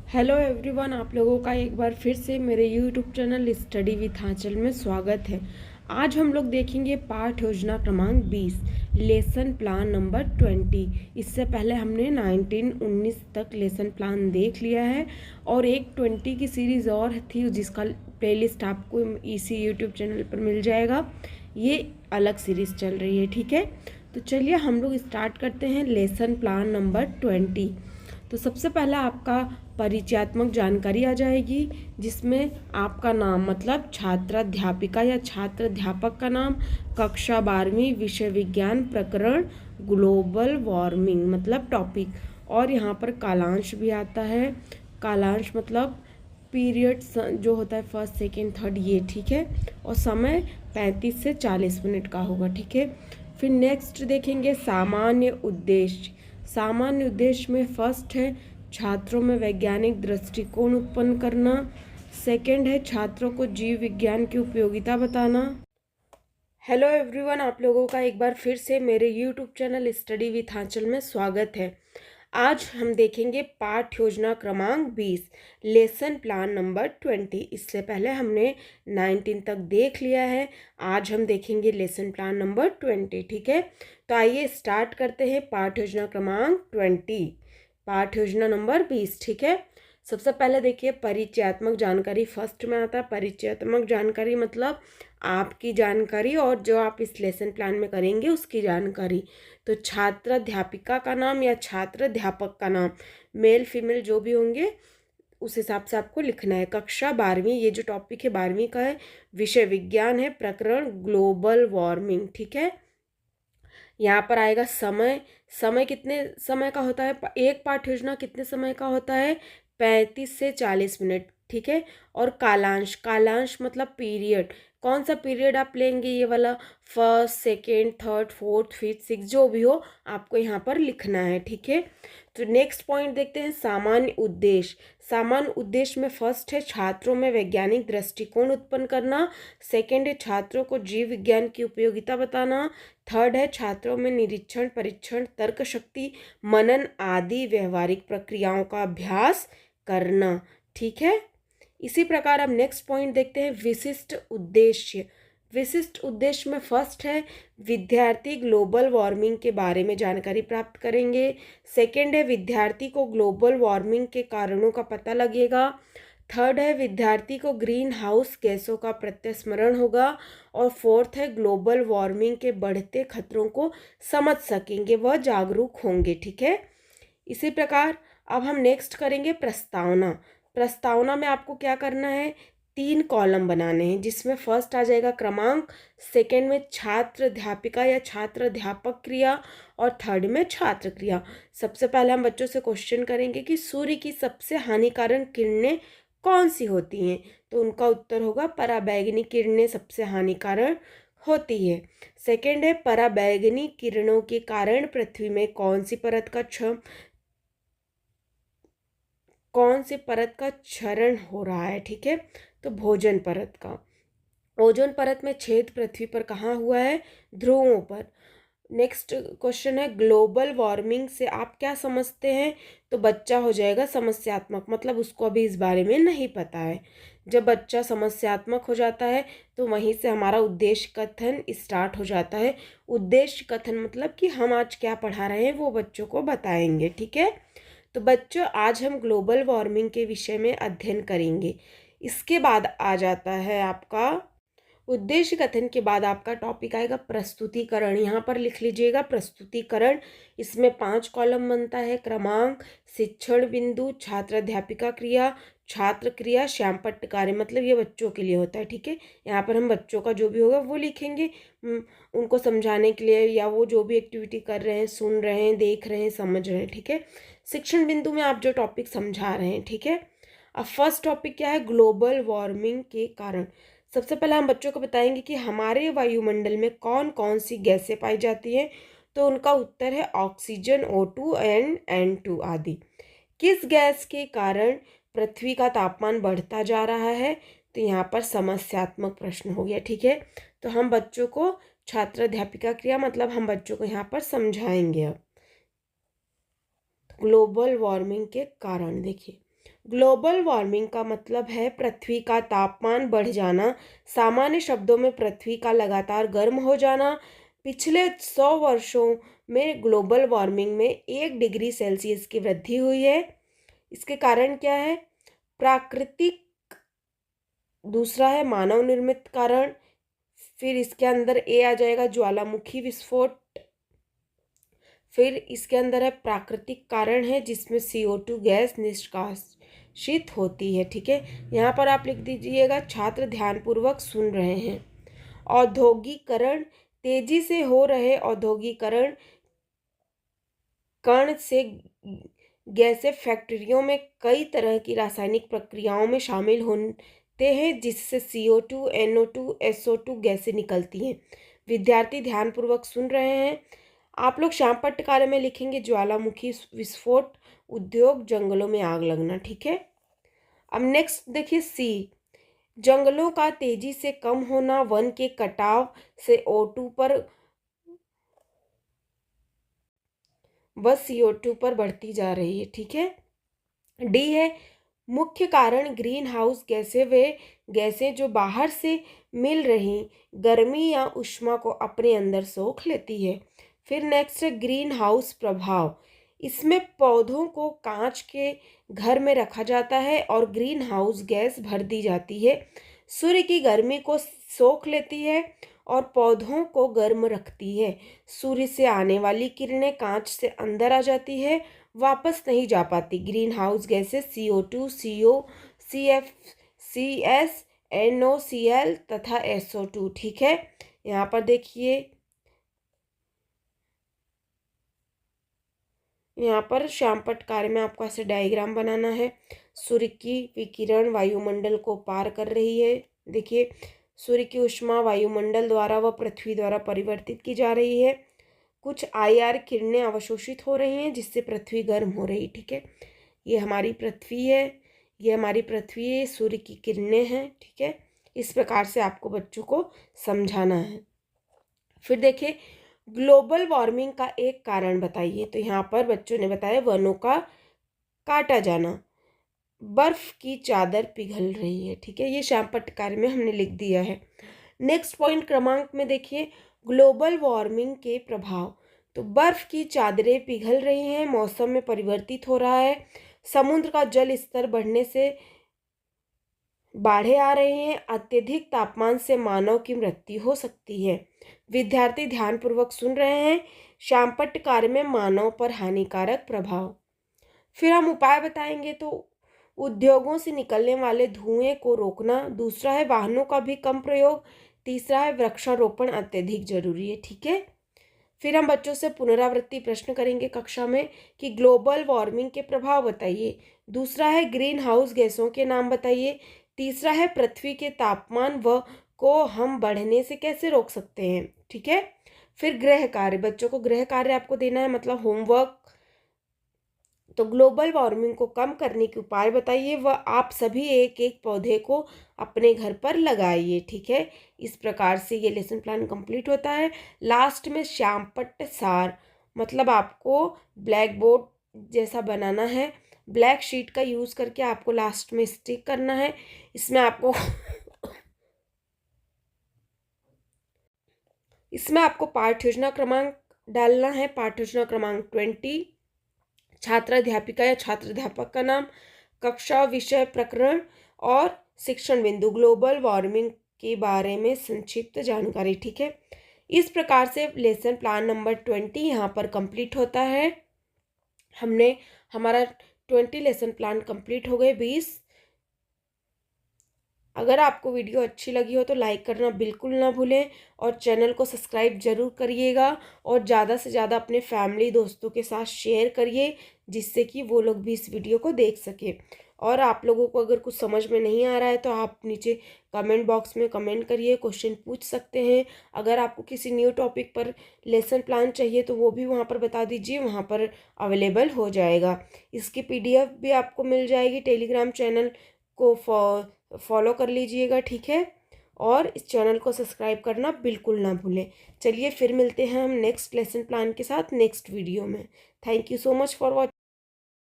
Hello everyone, आप लोगों का एक बार फिर से मेरे यूट्यूब चैनल स्टडी विथ आंचल में स्वागत है। आज हम लोग देखेंगे पाठ योजना क्रमांक 20 लेसन प्लान नंबर 20। इससे पहले हमने 19-19 तक लेसन प्लान देख लिया है और एक 20 की सीरीज़ और थी जिसका प्लेलिस्ट आपको इसी यूट्यूब चैनल पर मिल जाएगा। ये अलग सीरीज़ चल रही है, ठीक है। तो चलिए हम लोग स्टार्ट करते हैं लेसन प्लान नंबर 20। तो सबसे पहला आपका परिचयात्मक जानकारी आ जाएगी, जिसमें आपका नाम मतलब छात्राध्यापिका या छात्र अध्यापक का नाम, कक्षा 12वीं, विषय विज्ञान, प्रकरण ग्लोबल वार्मिंग मतलब टॉपिक, और यहाँ पर कालांश भी आता है। कालांश मतलब पीरियड जो होता है फर्स्ट सेकेंड थर्ड, ये ठीक है। और समय 35 से 40 मिनट का होगा, ठीक है। फिर नेक्स्ट देखेंगे सामान्य उद्देश्य। सामान्य उद्देश्य में फर्स्ट है छात्रों में वैज्ञानिक दृष्टिकोण उत्पन्न करना। सेकंड है छात्रों को जीव विज्ञान की उपयोगिता बताना। हेलो एवरीवन, आप लोगों का एक बार फिर से मेरे यूट्यूब चैनल स्टडी विथ आंचल में स्वागत है। आज हम देखेंगे पाठ योजना क्रमांक 20 लेसन प्लान नंबर 20। इससे पहले हमने 19 तक देख लिया है। आज हम देखेंगे लेसन प्लान नंबर 20, ठीक है। तो आइए स्टार्ट करते हैं पाठ योजना क्रमांक 20, पाठ योजना नंबर 20, ठीक है। सबसे पहले देखिए परिचयात्मक जानकारी फर्स्ट में आता है। परिचयात्मक जानकारी मतलब आपकी जानकारी और जो आप इस लेसन प्लान में करेंगे उसकी जानकारी। तो छात्र अध्यापिका का नाम या छात्र अध्यापक का नाम, मेल फीमेल जो भी होंगे उस हिसाब से आपको लिखना है। कक्षा 12वीं, ये जो टॉपिक है 12वीं का है। विषय विज्ञान है, प्रकरण ग्लोबल वार्मिंग, ठीक है। यहाँ पर आएगा समय। समय कितने समय का होता है? एक पाठ योजना कितने समय का होता है? 35 से 40 मिनट, ठीक है। और कालांश, कालांश मतलब पीरियड। कौन सा पीरियड आप लेंगे? ये वाला first second third fourth fifth six जो भी हो आपको यहाँ पर लिखना है, ठीक है। तो नेक्स्ट पॉइंट देखते हैं सामान्य उद्देश्य। सामान्य उद्देश्य में फर्स्ट है छात्रों में वैज्ञानिक दृष्टिकोण उत्पन्न करना। सेकेंड है छात्रों को जीव विज्ञान की उपयोगिता बताना। थर्ड है छात्रों में निरीक्षण, परीक्षण, तर्क शक्ति, मनन आदि व्यवहारिक प्रक्रियाओं का अभ्यास करना, ठीक है। इसी प्रकार अब नेक्स्ट पॉइंट देखते हैं विशिष्ट उद्देश्य। विशिष्ट उद्देश्य में फर्स्ट है विद्यार्थी ग्लोबल वार्मिंग के बारे में जानकारी प्राप्त करेंगे। सेकेंड है विद्यार्थी को ग्लोबल वार्मिंग के कारणों का पता लगेगा। थर्ड है विद्यार्थी को ग्रीन हाउस गैसों का प्रत्यस्मरण होगा। और फोर्थ है ग्लोबल वार्मिंग के बढ़ते खतरों को समझ सकेंगे, वह जागरूक होंगे, ठीक है। इसी प्रकार अब हम नेक्स्ट करेंगे प्रस्तावना। प्रस्तावना में आपको क्या करना है? 3 कॉलम बनाने हैं, जिसमें फर्स्ट आ जाएगा क्रमांक, सेकेंड में छात्र अध्यापिका या छात्र अध्यापक क्रिया, और थर्ड में छात्र क्रिया। सबसे पहले हम बच्चों से क्वेश्चन करेंगे कि सूर्य की सबसे हानिकारक किरणें कौन सी होती हैं? तो उनका उत्तर होगा पराबैंगनी किरणें सबसे हानिकारक होती है। सेकेंड है पराबैंगनी किरणों के कारण पृथ्वी में कौन सी परत का क्षरण हो रहा है, ठीक है। तो भोजन परत का। ओजोन परत में छेद पृथ्वी पर कहाँ हुआ है? ध्रुवों पर। नेक्स्ट क्वेश्चन है ग्लोबल वार्मिंग से आप क्या समझते हैं? तो बच्चा हो जाएगा समस्यात्मक, मतलब उसको अभी इस बारे में नहीं पता है। जब बच्चा समस्यात्मक हो जाता है तो वहीं से हमारा उद्देश्य कथन स्टार्ट हो जाता है। उद्देश्य कथन मतलब कि हम आज क्या पढ़ा रहे हैं वो बच्चों को बताएंगे, ठीक है। तो बच्चों आज हम ग्लोबल वार्मिंग के विषय में अध्ययन करेंगे। इसके बाद आ जाता है आपका उद्देश्य कथन के बाद आपका टॉपिक आएगा प्रस्तुतिकरण। यहाँ पर लिख लीजिएगा प्रस्तुतिकरण। इसमें 5 कॉलम बनता है। क्रमांक, शिक्षण बिंदु, छात्र अध्यापिका क्रिया, छात्र क्रिया, श्यामपट्ट कार्य, मतलब ये बच्चों के लिए होता है, ठीक है। यहाँ पर हम बच्चों का जो भी होगा वो लिखेंगे उनको समझाने के लिए, या वो जो भी एक्टिविटी कर रहे हैं, सुन रहे हैं, देख रहे हैं, समझ रहे हैं, ठीक है। शिक्षण बिंदु में आप जो टॉपिक समझा रहे हैं, ठीक है। अब फर्स्ट टॉपिक क्या है? ग्लोबल वार्मिंग के कारण। सबसे पहले हम बच्चों को बताएंगे कि हमारे वायुमंडल में कौन कौन सी गैसें पाई जाती हैं। तो उनका उत्तर है ऑक्सीजन, O2 एंड N2 आदि। किस गैस के कारण पृथ्वी का तापमान बढ़ता जा रहा है? तो यहाँ पर समस्यात्मक प्रश्न हो गया, ठीक है। तो हम बच्चों को छात्र अध्यापिका क्रिया मतलब हम बच्चों को यहाँ पर समझाएंगे। अब ग्लोबल वार्मिंग के कारण देखिए, ग्लोबल वार्मिंग का मतलब है पृथ्वी का तापमान बढ़ जाना। सामान्य शब्दों में पृथ्वी का लगातार गर्म हो जाना। पिछले 100 वर्षों में ग्लोबल वार्मिंग में 1 डिग्री सेल्सियस की वृद्धि हुई है। इसके कारण क्या है? प्राकृतिक, दूसरा है मानव निर्मित कारण, फिर इसके अंदर ए आ जाएगा ज्वालामुखी विस्फोट, फिर इसके अंदर है प्राकृतिक कारण है जिसमें CO2 गैस निष्कासित होती है। ठीक है, यहाँ पर आप लिख दीजिएगा, छात्र ध्यानपूर्वक सुन रहे हैं। औद्योगिकरण, तेजी से हो रहे औद्योगिकरण कण से गैसें फैक्ट्रियों में कई तरह की रासायनिक प्रक्रियाओं में शामिल होते हैं जिससे CO2, NO2, SO2 गैसें निकलती हैं। विद्यार्थी ध्यानपूर्वक सुन रहे हैं। आप लोग श्याम पट्टकारे में लिखेंगे ज्वालामुखी विस्फोट, उद्योग, जंगलों में आग लगना। ठीक है, अब नेक्स्ट देखिए सी, जंगलों का तेजी से कम होना, वन के कटाव से O2 पर CO2 पर बढ़ती जा रही है। ठीक है, डी है मुख्य कारण ग्रीन हाउस गैसें वे गैसें जो बाहर से मिल रही गर्मी या ऊष्मा को अपने अंदर सोख लेती है। फिर नेक्स्ट है ग्रीन हाउस प्रभाव, इसमें पौधों को कांच के घर में रखा जाता है और ग्रीन हाउस गैस भर दी जाती है। सूर्य की गर्मी को सोख लेती है और पौधों को गर्म रखती है। सूर्य से आने वाली किरणें कांच से अंदर आ जाती है, वापस नहीं जा पाती। Green house gases CO2, CO, CF, CS, NOCl तथा SO2। ठीक है, यहाँ पर देखिए, यहाँ पर श्याम पट्टकारे में आपको ऐसे डायग्राम बनाना है। सूर्य की विकिरण वायुमंडल को पार कर रही है। देखिए, सूर्य की ऊष्मा वायुमंडल द्वारा व पृथ्वी द्वारा परिवर्तित की जा रही है। कुछ IR किरणें अवशोषित हो रही हैं जिससे पृथ्वी गर्म हो रही। ठीक है, ये हमारी पृथ्वी है, ये हमारी पृथ्वी है, सूर्य की किरणें हैं। ठीक है, इस प्रकार से आपको बच्चों को समझाना है। फिर देखिए, ग्लोबल वार्मिंग का एक कारण बताइए। तो यहाँ पर बच्चों ने बताया वनों का काटा जाना, बर्फ की चादर पिघल रही है। ठीक है, ये श्याम पट्टकारे में हमने लिख दिया है। नेक्स्ट पॉइंट क्रमांक में देखिए, ग्लोबल वार्मिंग के प्रभाव। तो बर्फ की चादरें पिघल रही हैं, मौसम में परिवर्तित हो रहा है, समुद्र का जल स्तर बढ़ने से बाढ़ें आ रही हैं, अत्यधिक तापमान से मानव की मृत्यु हो सकती है। विद्यार्थी ध्यानपूर्वक सुन रहे हैं। श्याम पट्टकारे में मानव पर हानिकारक प्रभाव। फिर हम उपाय बताएंगे। तो उद्योगों से निकलने वाले धुएं को रोकना, दूसरा है वाहनों का भी कम प्रयोग, तीसरा है वृक्षारोपण अत्यधिक जरूरी है। ठीक है, फिर हम बच्चों से पुनरावृत्ति प्रश्न करेंगे कक्षा में कि ग्लोबल वार्मिंग के प्रभाव बताइए, दूसरा है ग्रीन हाउस गैसों के नाम बताइए, तीसरा है पृथ्वी के तापमान व को हम बढ़ने से कैसे रोक सकते हैं। ठीक है, फिर गृह कार्य, बच्चों को गृह कार्य आपको देना है, मतलब होमवर्क। तो ग्लोबल वार्मिंग को कम करने के उपाय बताइए व आप सभी एक एक पौधे को अपने घर पर लगाइए। ठीक है, इस प्रकार से ये लेसन प्लान कंप्लीट होता है। लास्ट में श्याम पट्ट सार, मतलब आपको ब्लैक बोर्ड जैसा बनाना है, ब्लैक शीट का यूज़ करके आपको लास्ट में स्टिक करना है। इसमें आपको पाठ योजना क्रमांक डालना है, पाठ योजना क्रमांक 20, छात्र अध्यापिका या छात्र अध्यापक का नाम, कक्षा, विषय, प्रकरण और शिक्षण बिंदु, ग्लोबल वार्मिंग के बारे में संक्षिप्त जानकारी। ठीक है, इस प्रकार से लेसन प्लान नंबर 20 यहाँ पर कंप्लीट होता है। हमने हमारा 20 लेसन प्लान कंप्लीट हो गए, 20। अगर आपको वीडियो अच्छी लगी हो तो लाइक करना बिल्कुल ना भूलें और चैनल को सब्सक्राइब जरूर करिएगा और ज़्यादा से ज़्यादा अपने फैमिली दोस्तों के साथ शेयर करिए जिससे कि वो लोग भी इस वीडियो को देख सके। और आप लोगों को अगर कुछ समझ में नहीं आ रहा है तो आप नीचे कमेंट बॉक्स में कमेंट करिए, क्वेश्चन पूछ सकते हैं। अगर आपको किसी न्यू टॉपिक पर लेसन प्लान चाहिए तो वो भी वहाँ पर बता दीजिए, वहाँ पर अवेलेबल हो जाएगा। इसकी PDF भी आपको मिल जाएगी। टेलीग्राम चैनल को फॉलो कर लीजिएगा। ठीक है, और इस चैनल को सब्सक्राइब करना बिल्कुल ना भूलें। चलिए फिर मिलते हैं हम नेक्स्ट लेसन प्लान के साथ नेक्स्ट वीडियो में। Thank you so much for watching.